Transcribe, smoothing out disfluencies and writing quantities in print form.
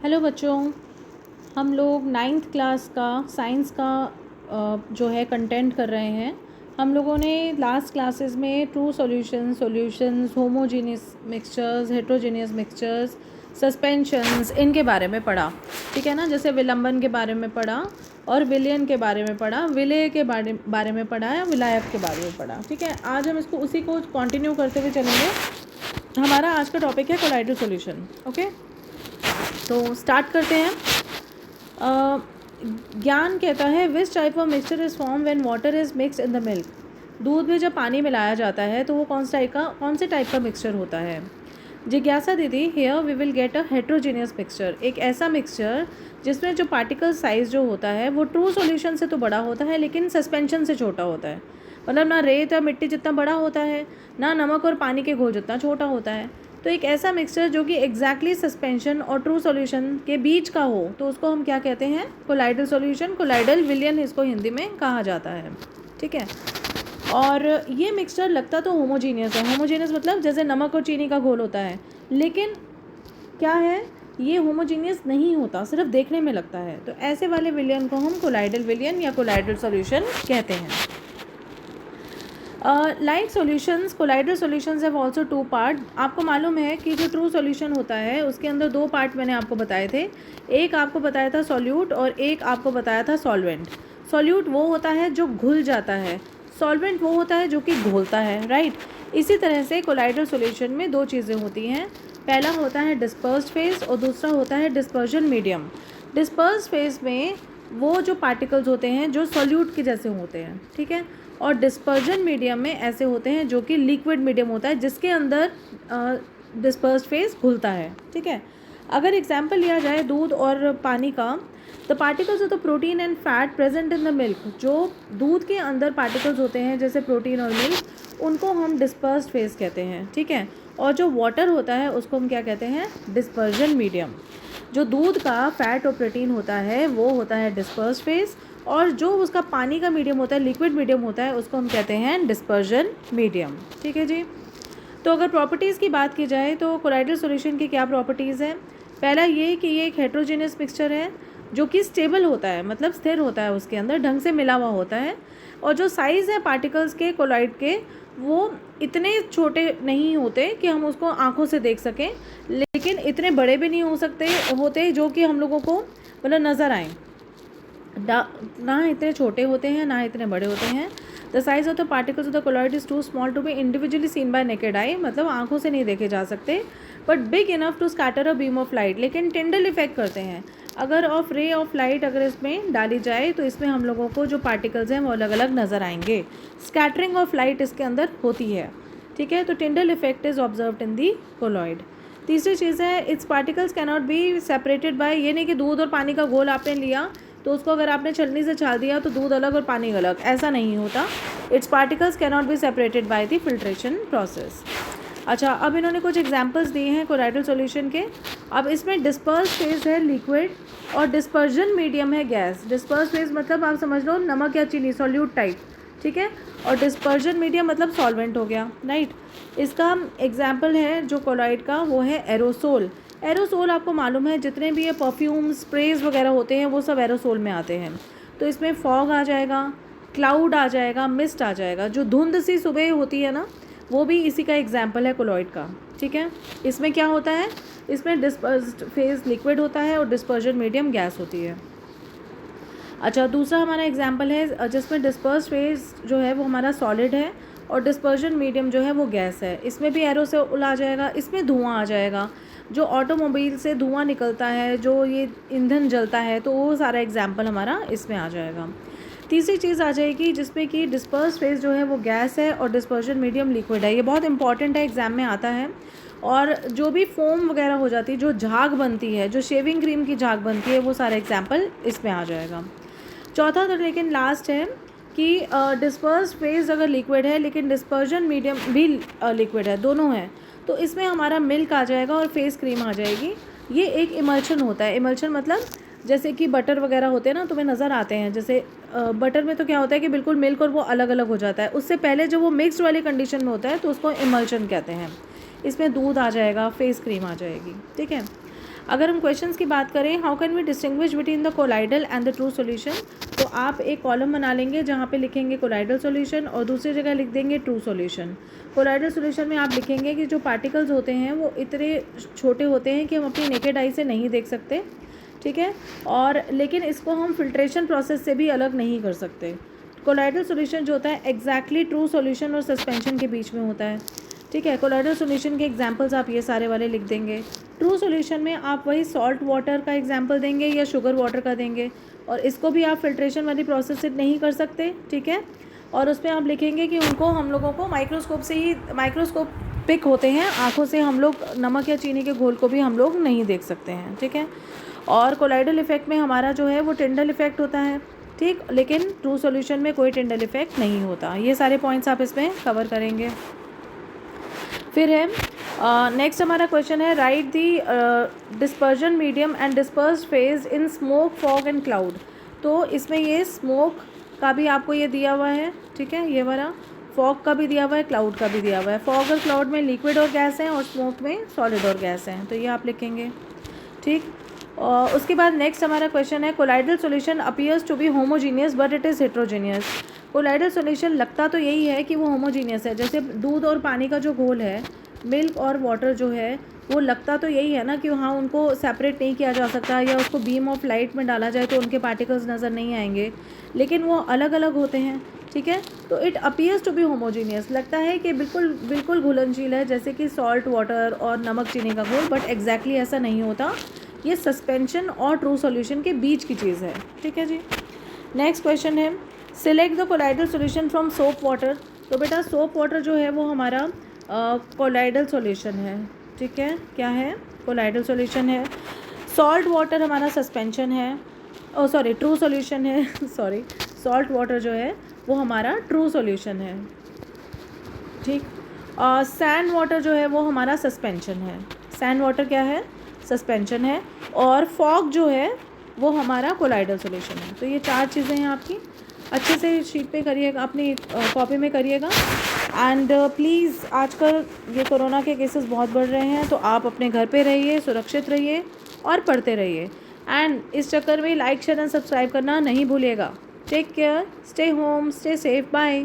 Hello बच्चों, हम लोग नाइन्थ क्लास का साइंस का जो है कंटेंट कर रहे हैं। हम लोगों ने लास्ट क्लासेस में true solutions, homogeneous mixtures, heterogeneous mixtures, suspensions, इनके बारे में पढ़ा। ठीक है ना। जैसे विलंबन के बारे में पढ़ा और विलयन के बारे में पढ़ा, विलय के बारे में पढ़ा या विलायक के बारे में पढ़ा। ठीक है, आज हम उसी को कंटिन्यू करते हुए चलेंगे। हमारा आज का टॉपिक है कोलाइडल सॉल्यूशन। ओके, तो स्टार्ट करते हैं। ज्ञान कहता है which type of mixture is form when water is mixed in the milk. दूध में जब पानी मिलाया जाता है तो वो कौन से टाइप का मिक्सचर होता है। जिज्ञासा दीदी, here we will get a heterogeneous mixture, एक ऐसा मिक्सचर जिसमें जो पार्टिकल साइज़ जो होता है वो ट्रू सॉल्यूशन से तो बड़ा होता है लेकिन सस्पेंशन से छोटा होता है। मतलब ना रेत या मिट्टी जितना बड़ा होता है, ना नमक और पानी के घोल जितना छोटा होता है। तो एक ऐसा मिक्सचर जो कि एग्जैक्टली सस्पेंशन और ट्रू सॉल्यूशन के बीच का हो तो उसको हम क्या कहते हैं, कोलाइडल सॉल्यूशन, कोलाइडल विलयन इसको हिंदी में कहा जाता है। ठीक है, और ये मिक्सचर लगता तो होमोजीनियस है। होमोजीनियस मतलब जैसे नमक और चीनी का घोल होता है, लेकिन क्या है, ये होमोजीनियस नहीं होता, सिर्फ देखने में लगता है। तो ऐसे वाले विलयन को हम कोलाइडल विलयन या कोलाइडल सॉल्यूशन कहते हैं। Like solutions, colloidal solutions have also two part. आपको मालूम है कि जो ट्रू सॉल्यूशन होता है उसके अंदर दो पार्ट मैंने आपको बताए थे। एक आपको बताया था सॉल्यूट और एक आपको बताया था सॉल्वेंट। सॉल्यूट वो होता है जो घुल जाता है, सॉल्वेंट वो होता है जो कि घोलता है, राइट। इसी तरह से कोलाइडल सॉल्यूशन में दो चीज़ें होती हैं। पहला होता है डिस्पर्स्ड फेज और दूसरा होता है डिस्पर्जन मीडियम। डिस्पर्स्ड फेज में वो जो पार्टिकल्स होते हैं जो सॉल्यूट के जैसे होते हैं, ठीक है, और डिस्पर्जन मीडियम में ऐसे होते हैं जो कि लिक्विड मीडियम होता है जिसके अंदर डिस्पर्स्ड फेज घुलता है। ठीक है, अगर एग्जांपल लिया जाए दूध और पानी का, the particles of the protein and fat present in the milk, जो दूध के अंदर पार्टिकल्स होते हैं जैसे प्रोटीन और मिल्क, उनको हम डिस्पर्स्ड फेज कहते हैं। ठीक है, और जो वाटर होता है उसको हम क्या कहते हैं, डिस्पर्जन मीडियम। जो दूध का फैट और प्रोटीन होता है वो होता है डिस्पर्स्ड फेज, और जो उसका पानी का मीडियम होता है, लिक्विड मीडियम होता है, उसको हम कहते हैं डिस्पर्जन मीडियम। ठीक है जी। तो अगर प्रॉपर्टीज़ की बात की जाए तो कोलाइडल सॉल्यूशन की क्या प्रॉपर्टीज़ हैं। पहला ये कि ये एक हेट्रोजीनियस मिक्सचर है जो कि स्टेबल होता है, मतलब स्थिर होता है, उसके अंदर ढंग से मिला हुआ होता है। और जो साइज़ है पार्टिकल्स के कोलाइड के, वो इतने छोटे नहीं होते कि हम उसको आँखों से देख सकें, लेकिन इतने बड़े भी नहीं होते जो कि हम लोगों को मतलब नज़र आएँ। ना इतने छोटे होते हैं ना इतने बड़े होते हैं। The size of the particles of the colloid is too small to be individually seen by naked eye, मतलब आंखों से नहीं देखे जा सकते, but big enough to scatter a beam of light, लेकिन टिंडल इफेक्ट करते हैं। अगर रे ऑफ लाइट अगर इसमें डाली जाए तो इसमें हम लोगों को जो पार्टिकल्स हैं वो अलग अलग नज़र आएंगे। स्कैटरिंग ऑफ लाइट इसके अंदर होती है। ठीक है, तो Tyndall effect is observed in the colloid. तीसरी चीज़ है, it's particles cannot be separated by, ये नहीं कि दूध और पानी का घोल आपने लिया तो उसको अगर आपने छलनी से छाल दिया तो दूध अलग और पानी अलग, ऐसा नहीं होता। It's particles can not be separated by the filtration process. अच्छा, अब इन्होंने कुछ एग्जांपल्स दिए हैं कोलाइडल सॉल्यूशन के। अब इसमें डिस्पर्स फेज है लिक्विड और डिस्पर्जन मीडियम है गैस। डिस्पर्स फेज मतलब आप समझ लो नमक या चीनी, सॉल्यूट टाइप। ठीक है, और डिस्पर्जन मीडियम मतलब सॉल्वेंट हो गया, राइट। इसका एग्जाम्पल है जो कोलाइड का, वो है एरोसोल। एरोसोल आपको मालूम है जितने भी ये परफ्यूम स्प्रेज वगैरह होते हैं वो सब एरोसोल में आते हैं। तो इसमें फॉग आ जाएगा, क्लाउड आ जाएगा, मिस्ट आ जाएगा, जो धुंध सी सुबह होती है ना, वो भी इसी का एग्जाम्पल है कोलॉइड का। ठीक है, इसमें क्या होता है, इसमें डिस्पर्स्ड फेज लिक्विड होता है और डिस्पर्जन मीडियम गैस होती है। अच्छा, दूसरा हमारा एग्जाम्पल है जिसमें डिस्पर्स्ड फेज जो है वो हमारा सॉलिड है और डिस्पर्जन मीडियम जो है वो गैस है। इसमें भी एरोसोल आ जाएगा, इसमें धुआं आ जाएगा, जो ऑटोमोबाइल से धुआं निकलता है, जो ये ईंधन जलता है, तो वो सारा एग्जाम्पल हमारा इसमें आ जाएगा। तीसरी चीज़ आ जाएगी जिसमें कि डिस्पर्स फेज जो है वो गैस है और डिस्पर्जन मीडियम लिक्विड है। ये बहुत इंपॉर्टेंट है, एग्जाम में आता है। और जो भी फोम वगैरह हो जाती है, जो झाग बनती है, जो शेविंग क्रीम की झाग बनती है, वो सारा एग्जाम्पल इसमें आ जाएगा। चौथा तो लेकिन लास्ट है कि डिस्पर्स फेज अगर लिक्विड है लेकिन डिस्पर्जन मीडियम भी लिक्विड है, दोनों है, तो इसमें हमारा मिल्क आ जाएगा और फेस क्रीम आ जाएगी। ये एक इमल्शन होता है। इमल्शन मतलब जैसे कि बटर वगैरह होते हैं ना, तुम्हें नज़र आते हैं, जैसे बटर में तो क्या होता है कि बिल्कुल मिल्क और वो अलग अलग हो जाता है, उससे पहले जब वो मिक्स्ड वाली कंडीशन में होता है तो उसको इमल्शन कहते हैं। इसमें दूध आ जाएगा, फेस क्रीम आ जाएगी। ठीक है, अगर हम क्वेश्चंस की बात करें, how can we distinguish between the colloidal and the true solution, तो आप एक कॉलम बना लेंगे जहाँ पे लिखेंगे कोलाइडल सॉल्यूशन और दूसरी जगह लिख देंगे ट्रू सॉल्यूशन। कोलाइडल सॉल्यूशन में आप लिखेंगे कि जो पार्टिकल्स होते हैं वो इतने छोटे होते हैं कि हम अपनी नेकेड आई से नहीं देख सकते, ठीक है, और लेकिन इसको हम फिल्ट्रेशन प्रोसेस से भी अलग नहीं कर सकते। कोलाइडल सॉल्यूशन जो होता है एग्जैक्टली ट्रू सॉल्यूशन और सस्पेंशन के बीच में होता है, ठीक है। कोलाइडल सॉल्यूशन के एग्जांपल्स आप ये सारे वाले लिख देंगे। ट्रू सॉल्यूशन में आप वही सॉल्ट वाटर का एग्जांपल देंगे या शुगर वाटर का देंगे, और इसको भी आप फिल्ट्रेशन वाली प्रोसेस से नहीं कर सकते, ठीक है। और उसमें आप लिखेंगे कि उनको हम लोगों को माइक्रोस्कोप से ही, माइक्रोस्कोपिक होते हैं, आँखों से हम लोग नमक या चीनी के घोल को भी हम लोग नहीं देख सकते हैं, ठीक है। और कोलाइडल इफेक्ट में हमारा जो है वो टिंडल इफेक्ट होता है, ठीक, लेकिन ट्रू सॉल्यूशन में कोई टिंडल इफेक्ट नहीं होता। ये सारे पॉइंट्स आप इसमें कवर करेंगे। फिर है नेक्स्ट हमारा क्वेश्चन है, right the dispersion medium and dispersed phase in smoke, fog and cloud. तो इसमें ये स्मोक का भी आपको ये दिया हुआ है, ठीक है, ये वाला फॉग का भी दिया हुआ है, क्लाउड का भी दिया हुआ है। फॉग और क्लाउड में लिक्विड और गैस हैं और स्मोक में सॉलिड और गैस हैं, तो ये आप लिखेंगे, ठीक। और उसके बाद नेक्स्ट हमारा क्वेश्चन है, colloidal solution appears to be homogeneous but it is heterogeneous. Colloidal solution लगता तो यही है कि वो होमोजीनियस है, जैसे दूध और पानी का जो घोल है, मिल्क और वाटर जो है, वो लगता तो यही है ना कि हाँ उनको सेपरेट नहीं किया जा सकता, या उसको बीम ऑफ लाइट में डाला जाए तो उनके पार्टिकल्स नज़र नहीं आएंगे, लेकिन वो अलग अलग होते हैं, ठीक है। तो it appears to be homogeneous, लगता है कि बिल्कुल घुलनशील है, जैसे कि सॉल्ट वाटर और नमक चीनी का घोल, बट एग्जैक्टली ऐसा नहीं होता। ये सस्पेंशन और ट्रू सॉल्यूशन के बीच की चीज़ है, ठीक है जी। नेक्स्ट क्वेश्चन है, select the colloidal solution from soap water. तो बेटा सोप वाटर जो है वो हमारा कोलाइडल सॉल्यूशन है, ठीक है, क्या है, कोलाइडल सॉल्यूशन है। सॉल्ट वाटर हमारा सस्पेंशन है, ओ सॉरी ट्रू सॉल्यूशन है सॉरी, सॉल्ट वाटर जो है वो हमारा ट्रू सॉल्यूशन है, ठीक। सैंड वाटर जो है वो हमारा सस्पेंशन है, सैंड वाटर क्या है, सस्पेंशन है। और फॉग जो है वो हमारा कोलाइडल सॉल्यूशन है। तो ये चार चीज़ें हैं आपकी, अच्छे से शीट पे करिएगा, अपनी कॉपी में करिएगा। एंड प्लीज़ आजकल ये कोरोना के केसेस बहुत बढ़ रहे हैं, तो आप अपने घर पे रहिए, सुरक्षित रहिए और पढ़ते रहिए। एंड इस चक्कर में लाइक शेयर एंड सब्सक्राइब करना नहीं भूलिएगा। Take care, stay home, stay safe, bye.